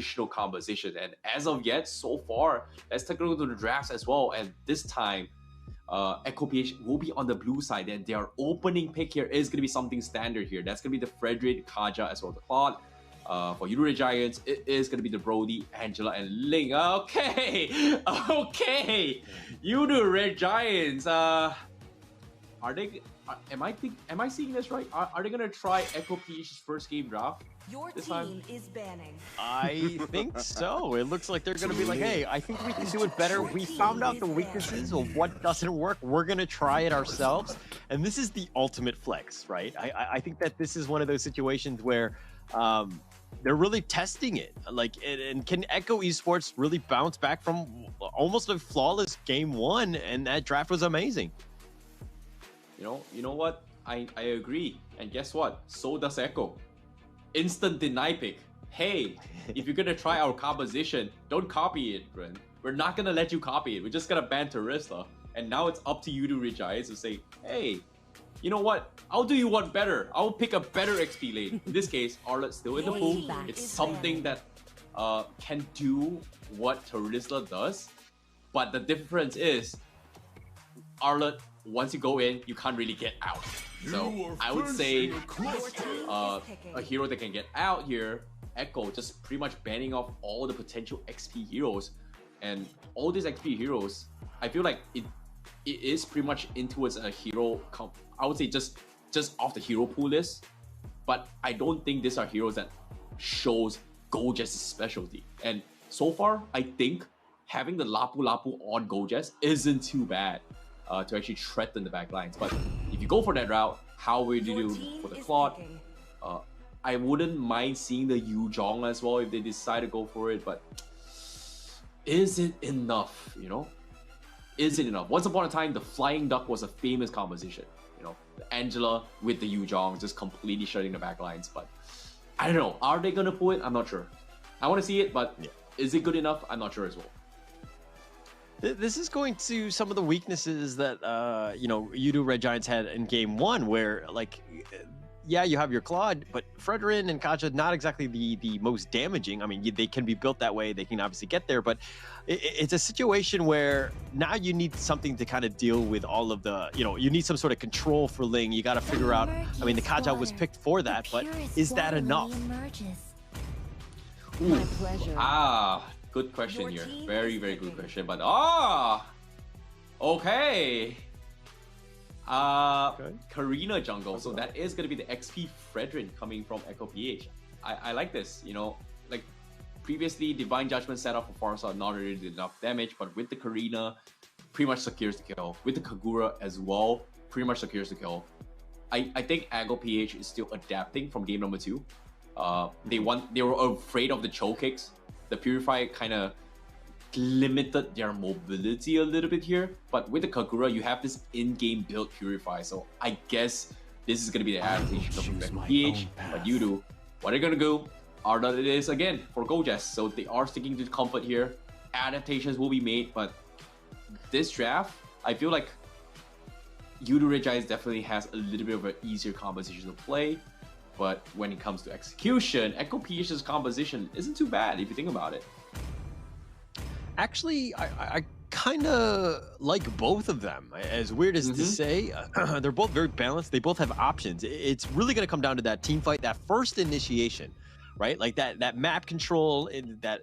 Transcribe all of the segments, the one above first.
traditional composition. And as of yet, so far, let's take a look at the drafts as well. And this time, Echo PH will be on the blue side, and their opening pick here is going to be something standard here. That's going to be the Frederick, Kaja, as well as the Claude. For Yudu Red Giants, it is going to be the Brody, Angela, and Ling. Okay, Yudu Red Giants. Are they? Am I seeing this right? Are they going to try Echo PH's first game draft? Your team is banning. I think so. It looks like they're going to be like, hey, I think we can do it better. We found out the weaknesses of what doesn't work. We're going to try it ourselves. And this is the ultimate flex, right? I think that this is one of those situations where they're really testing it. Like, and can Echo Esports really bounce back from almost a flawless game one? And that draft was amazing. You know what? I agree. And guess what? So does Echo. Instant deny pick. Hey, if you're gonna try our composition, don't copy it, Brent. We're not gonna let you copy it. We're just gonna ban Teresa. And now it's up to you to Giants to say, hey, you know what? I'll do you one better. I'll pick a better XP lane. In this case, Arlet's still in the pool. It's something that can do what Teresa does. But the difference is, Arlet, once you go in, you can't really get out. So I would say a hero that can get out here, Echo, just pretty much banning off all the potential XP heroes. And all these XP heroes, I feel like it is pretty much into as a hero, I would say just off the hero pool list. But I don't think these are heroes that shows Goldjess's specialty. And so far, I think having the Lapu Lapu on Goldjess isn't too bad. To actually threaten the back lines. But if you go for that route, how would you do for the Claude? I wouldn't mind seeing the Yu Zhong as well if they decide to go for it, but is it enough, Is it enough? Once upon a time, the Flying Duck was a famous composition, the Angela with the Yu Zhong just completely shutting the back lines, but I don't know. Are they gonna pull it? I'm not sure. I want to see it, but is it good enough? I'm not sure as well. This is going to some of the weaknesses that, Yudu Red Giants had in game one, where, like, yeah, you have your Claude, but Fredrin and Kaja, not exactly the most damaging. I mean, they can be built that way. They can obviously get there, but it's a situation where now you need something to kind of deal with all of the, you need some sort of control for Ling. You got to figure out, I mean, the Kaja was picked for that, but is that enough? Ooh, good question here. Very, very good question. But okay. Karina jungle. So that is gonna be the XP Fredrin coming from Echo PH. I like this. Like previously, Divine Judgment set up for Farsa not really did enough damage, but with the Karina, pretty much secures the kill. With the Kagura as well, pretty much secures the kill. I think Echo PH is still adapting from game number 2. They were afraid of the choke kicks. The Purify kind of limited their mobility a little bit here, but with the Kagura, you have this in-game build Purify, so I guess this is going to be the adaptation coming back from PH. But Yudu, what are they going to do? Arda it is again for Goldjess, so they are sticking to the comfort here. Adaptations will be made, but this draft, I feel like Yudu Red Giants definitely has a little bit of an easier composition to play. But when it comes to execution, Echo PH's composition isn't too bad if you think about it. Actually, I kind of like both of them. As weird as to say, they're both very balanced. They both have options. It's really going to come down to that team fight, that first initiation, right? Like that map control, that,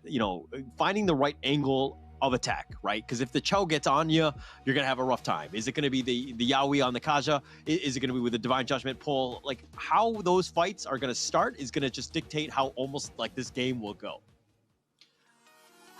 finding the right angle of attack, right? Because if the Cho gets on you, you're gonna have a rough time. Is it gonna be the Yaoi on the Kaja? Is it gonna be with the Divine Judgment pull? Like, how those fights are gonna start is gonna just dictate how almost like this game will go.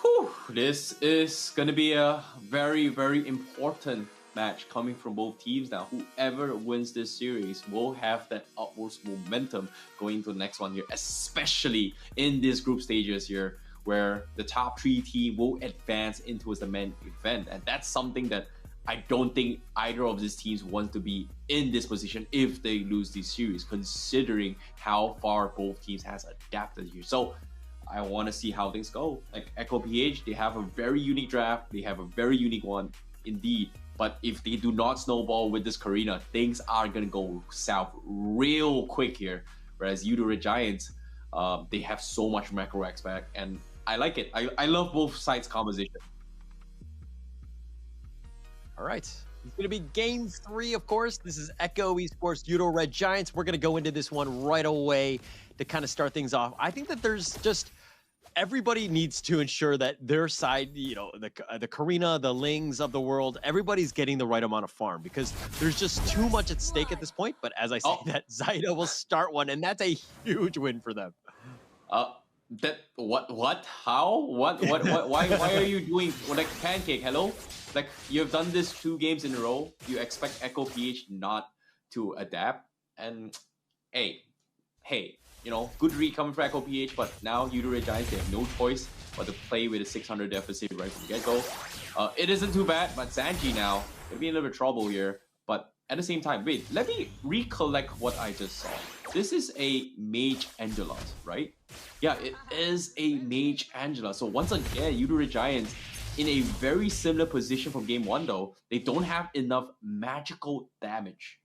Whew, this is gonna be a very, very important match coming from both teams. Now, whoever wins this series will have that upwards momentum going into the next one here, especially in these group stages here, where the top 3 team will advance into the main event. And that's something that I don't think either of these teams wants to be in this position if they lose this series, considering how far both teams has adapted here. So I want to see how things go. Like Echo PH, they have a very unique draft. They have a very unique one indeed. But if they do not snowball with this Karina, things are going to go south real quick here. Whereas Yudu Red Giants, They have so much macro aspect, and I like it. I love both sides' composition. All right. It's going to be game 3, of course. This is Echo Esports Judo Red Giants. We're going to go into this one right away to kind of start things off. I think that there's just everybody needs to ensure that their side, you know, the Karina, the Lings of the world, everybody's getting the right amount of farm because there's just too much at stake at this point. But as I say, that Zyda will start one, and that's a huge win for them. How why are you doing like Pancake? Hello, like you've done this 2 games in a row. You expect Echo PH not to adapt? And hey, you know, good read coming from Echo PH, but now Judo Red Giants, they have no choice but to play with a 600 deficit right from the get-go. It isn't too bad, but Sanji now gonna be in a little bit of trouble here. But at the same time, wait, let me recollect what I just saw. This is a Mage Angela, right? Yeah, it is a Mage Angela. So once again, Judo Red Giants in a very similar position from game 1 though. They don't have enough magical damage.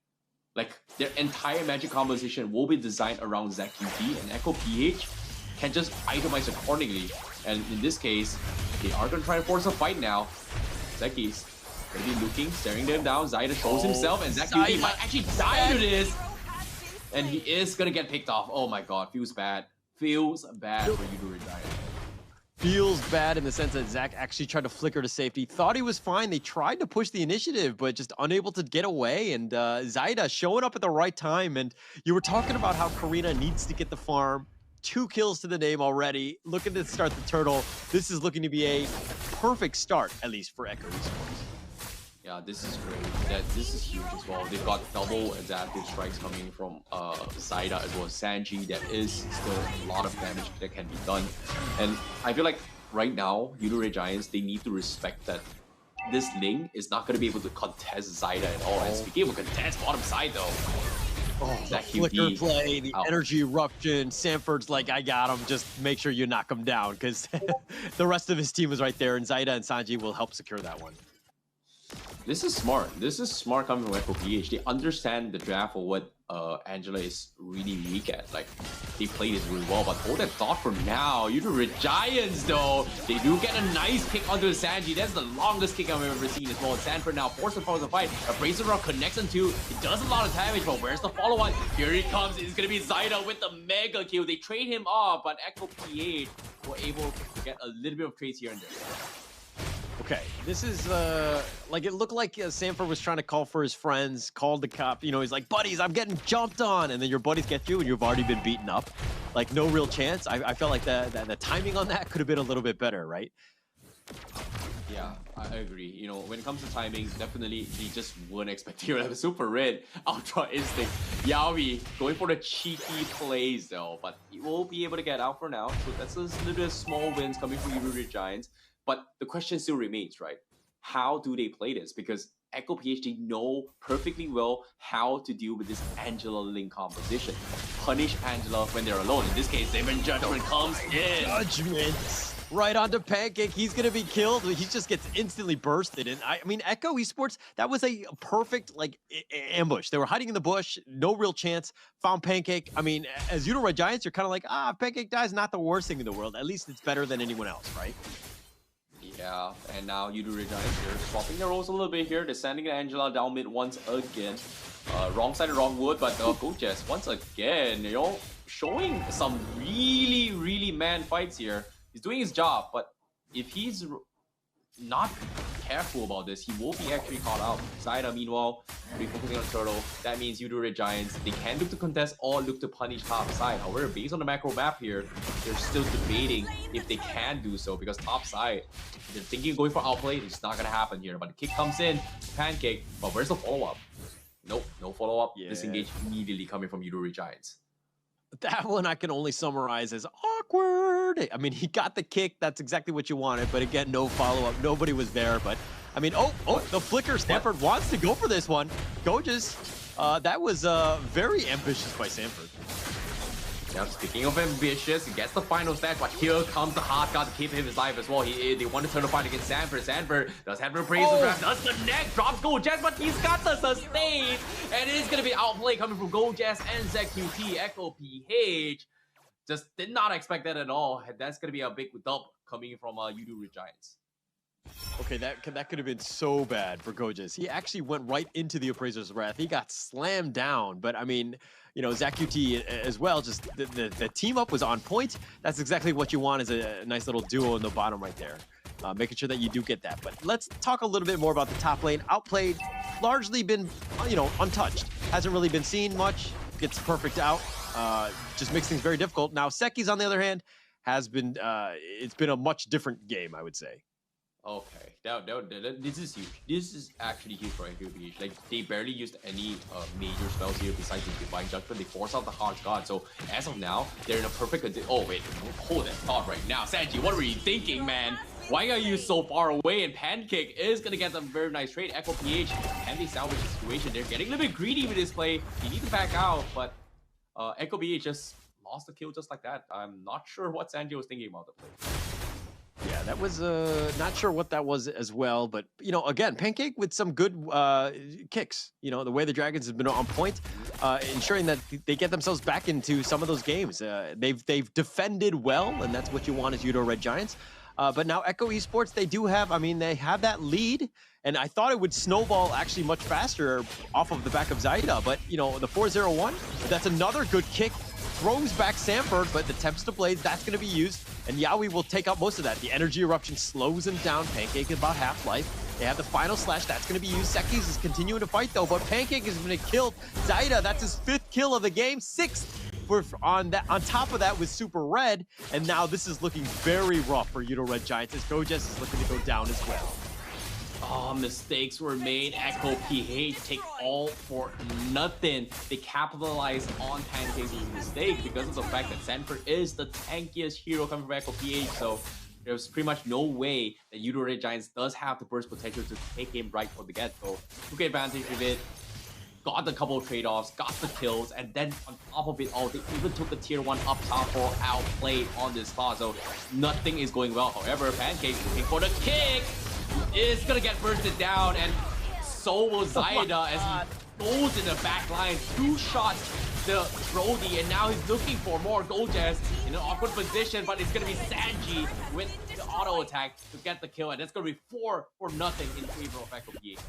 Like, their entire magic composition will be designed around ZQT, and Echo PH can just itemize accordingly. And in this case, they are going to try to force a fight now. Zeki's going to be looking, staring them down. Zyda shows himself, and ZQT might actually die to this. And he is going to get picked off. Oh my god, feels bad. Feels bad for Judo Red Giants. Feels bad in the sense that Zach actually tried to flicker to safety. Thought he was fine. They tried to push the initiative, but just unable to get away. And Zyda showing up at the right time. And you were talking about how Karina needs to get the farm. 2 kills to the name already. Looking to start the turtle. This is looking to be a perfect start, at least for Echo Esports. Yeah, this is great. This is huge as well. They've got double adaptive strikes coming from Zyda as well as Sanji. There is still a lot of damage that can be done. And I feel like right now, Judo Red Giants, they need to respect that this Ling is not going to be able to contest Zyda at all. And speaking of contest, bottom side though. The flicker play, the energy eruption. Sanford's like, I got him. Just make sure you knock him down because the rest of his team is right there. And Zyda and Sanji will help secure that one. This is smart. This is smart coming from Echo PH. They understand the draft of what Angela is really weak at. Like, they play this really well, but hold that thought for now. Judo Red Giants, though, they do get a nice kick onto Sanji. That's the longest kick I've ever seen as well. And Sanford now forced to pause the fight. A Bracer Rock connects him too. It does a lot of damage, but where's the follow-on? Here he comes. It's going to be Zyda with the mega kill. They trade him off, but Echo PH were able to get a little bit of trades here and there. Okay, this is like it looked like Sanford was trying to call for his friends, called the cop. You know, he's like, buddies, I'm getting jumped on. And then your buddies get you and you've already been beaten up. Like, no real chance. I felt like the timing on that could have been a little bit better, right? Yeah, I agree. You know, when it comes to timing, definitely they just weren't expecting to have a super red Ultra Instinct. Yaoi going for the cheeky plays though, but he will be able to get out for now. So that's a little bit of small wins coming from Judo Red Giants. But the question still remains, right? How do they play this? Because Echo PhD know perfectly well how to deal with this Angela Ling composition. Punish Angela when they're alone. In this case, Demon Judgment comes in. Judgment! Right onto Pancake. He's going to be killed. He just gets instantly bursted. And I mean, Echo Esports, that was a perfect like ambush. They were hiding in the bush. No real chance. Found Pancake. I mean, as Judo Red Giants, you're kind of like, if Pancake dies, not the worst thing in the world. At least it's better than anyone else, right? Yeah, and now Judo Red Giants here, swapping their roles a little bit here. They're sending Angela down mid once again. Wrong side of wrong wood, but Gojes once again, you know, showing some really man fights here. He's doing his job, but if he's not careful about this, he will be actually caught out. Zyda, meanwhile, refocusing on Turtle. That means Judo Red Giants, they can look to contest or look to punish top side. However, based on the macro map here, they're still debating if they can do so because top side, they're thinking of going for outplay. It's not going to happen here. But the kick comes in, Pancake. But where's the follow-up? Nope, no follow-up. Yeah. Disengage immediately coming from Judo Red Giants. That one I can only summarize as awkward. I mean, he got the kick. That's exactly what you wanted. But again, no follow-up. Nobody was there. But, I mean, the flicker. Stanford wants to go for this one. Gojes, that was very ambitious by Stanford. Yeah, speaking of ambitious, he gets the final stack, but here comes the hard guard to keep him alive as well. They want to turn the fight against Sanford. Sanford does have a praise draft, does the neck, drops Gojes, but he's got the sustain. And it is going to be outplay coming from Gojes and ZQT, Echo PH. Just did not expect that at all. That's going to be a big dub coming from Uduru Giants. Okay, that could have been so bad for Gojas. He actually went right into the Appraiser's Wrath. He got slammed down, but I mean, you know, Zach UT as well, just the team up was on point. That's exactly what you want, is a nice little duo in the bottom right there. Making sure that you do get that. But let's talk a little bit more about the top lane. Outplayed, largely been, you know, untouched. Hasn't really been seen much. Gets perfect out. Just makes things very difficult. Now, Seki's, on the other hand, has been, it's been a much different game, I would say. Okay, this is huge. This is actually huge for MLBB. Like, they barely used any major spells here besides the Divine Judgment. They force out the Harsh God. So as of now, they're in a perfect condition. Oh wait, hold that thought right now. Sanji, what were you thinking, man? Why are you so far away? And Pancake is gonna get a very nice trade. Echo PH, can they salvage the situation? They're getting a little bit greedy with this play. They need to back out, but Echo PH just lost the kill just like that. I'm not sure what Sanji was thinking about the play. Yeah, that was not sure what that was as well, but you know, again, Pancake with some good kicks. You know, the way the Dragons have been on point, ensuring that they get themselves back into some of those games. They've defended well, and that's what you want as Udo Red Giants. But now Echo Esports, they do have, I mean, they have that lead, and I thought it would snowball actually much faster off of the back of Zaida, but you know, the 4-0-1, that's another good kick. Throws back Sanford, but the Tempest of Blades, that's going to be used, and Yaoi will take out most of that. The Energy Eruption slows him down. Pancake is about half-life. They have the final slash, that's going to be used. Sekis is continuing to fight though, but Pancake has been killed. Zaida, that's his 5th kill of the game, 6th on top of that with Super Red, and now this is looking very rough for Udo Red Giants as Gojas is looking to go down as well. Oh, mistakes were made. Echo PH take all for nothing. They capitalized on Pancake's mistake because of the fact that Sanford is the tankiest hero coming from Echo PH. So there's pretty much no way that Udo Red Giants does have the burst potential to take him right from the get-go. Took advantage of it, got a couple of trade-offs, got the kills, and then on top of it all, they even took the tier 1 up top for outplay on this spot. So nothing is going well. However, Pancake looking for the kick. Is gonna get bursted down, and so will Zaida as he goes in the back line, 2 shots the Brody, and now he's looking for more Gojas in an awkward position, but it's gonna be Sanji with the auto attack to get the kill, and it's gonna be 4-0 in favor of Echo PH.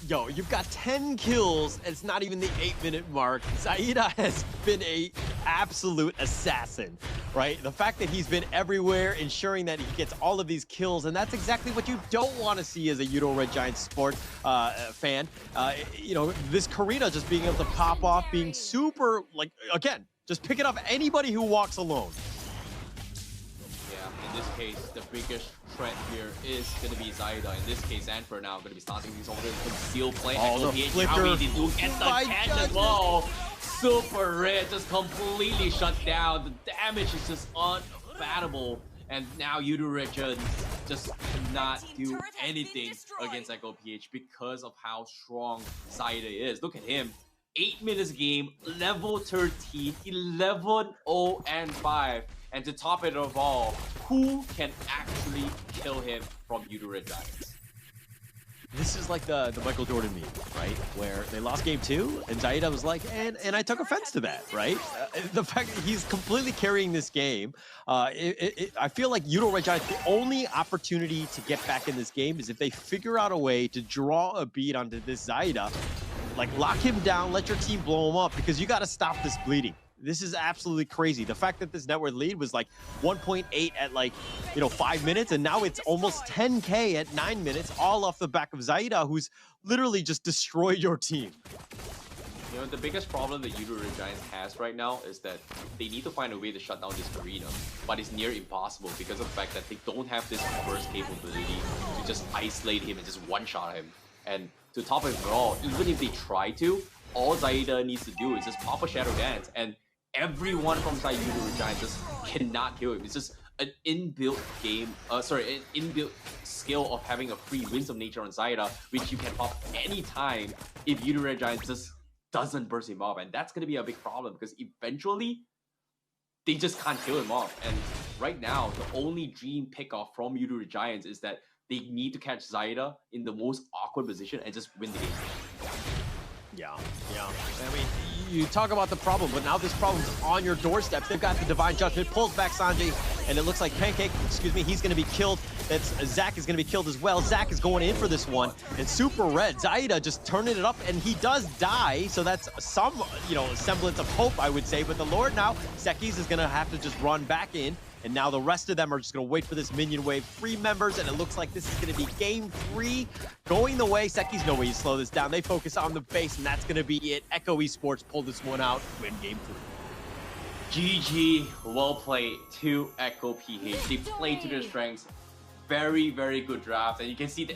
Yo, you've got 10 kills, and it's not even the 8-minute mark. Zaida has been a absolute assassin, right? The fact that he's been everywhere, ensuring that he gets all of these kills, and that's exactly what you don't want to see as a Udo Red Giants sport fan. You know, this Karina just being able to pop off, being super, like, again, just picking up anybody who walks alone. Yeah, in this case, the biggest threat here is going to be Zaida. In this case, Sanford now going to be starting these over the conceal play. Oh, the flicker. How he do get the catch as well. Super Red just completely shut down. The damage is just unfathomable. And now Udo Red just cannot do anything against Echo PH because of how strong Zaida is. Look at him. 8 minutes game, level 13, 11-0-5. And to top it of all, who can actually kill him from Udo Red Giants? This is like the Michael Jordan meme, right? Where they lost game 2, and Zaida was like, and I took offense to that, right? The fact that he's completely carrying this game, I feel like Udo Red Giants, the only opportunity to get back in this game is if they figure out a way to draw a beat onto this Zaida, like lock him down, let your team blow him up, because you got to stop this bleeding. This is absolutely crazy. The fact that this net worth lead was like 1.8 at like, you know, 5 minutes, and now it's almost 10K at 9 minutes, all off the back of Zaida, who's literally just destroyed your team. You know, the biggest problem that Udo Red Giants has right now is that they need to find a way to shut down this arena, but it's near impossible because of the fact that they don't have this burst capability to just isolate him and just one-shot him. And to top it all, even if they try to, all Zaida needs to do is just pop a Shadow Dance, and everyone from side Udo Red Giants just cannot kill him. It's just an inbuilt game, an inbuilt skill of having a free Winds of Nature on Zaida, which you can pop anytime if Udo Red Giants just doesn't burst him off. And that's going to be a big problem because eventually they just can't kill him off. And right now, the only dream pickoff from Udo Red Giants is that they need to catch Zaida in the most awkward position and just win the game. Yeah. I mean, you talk about the problem, but now this problem's on your doorstep. They've got the Divine Judgment, pulls back Sanjay, and it looks like Pancake, excuse me, he's gonna be killed. That's Zach is gonna be killed as well. Zach is going in for this one, and Super Red, Zaida just turning it up, and he does die, so that's some, semblance of hope, I would say. But the Lord now, Sekis is gonna have to just run back in, and now the rest of them are just gonna wait for this minion wave. 3 members, and it looks like this is gonna be game 3 going the way. Sekis, no way you slow this down. They focus on the base, and that's gonna be it. Echo Esports pulled this one out, win game 3. GG, well played to Echo PH. They played to their strengths. Very, very good draft, and you can see the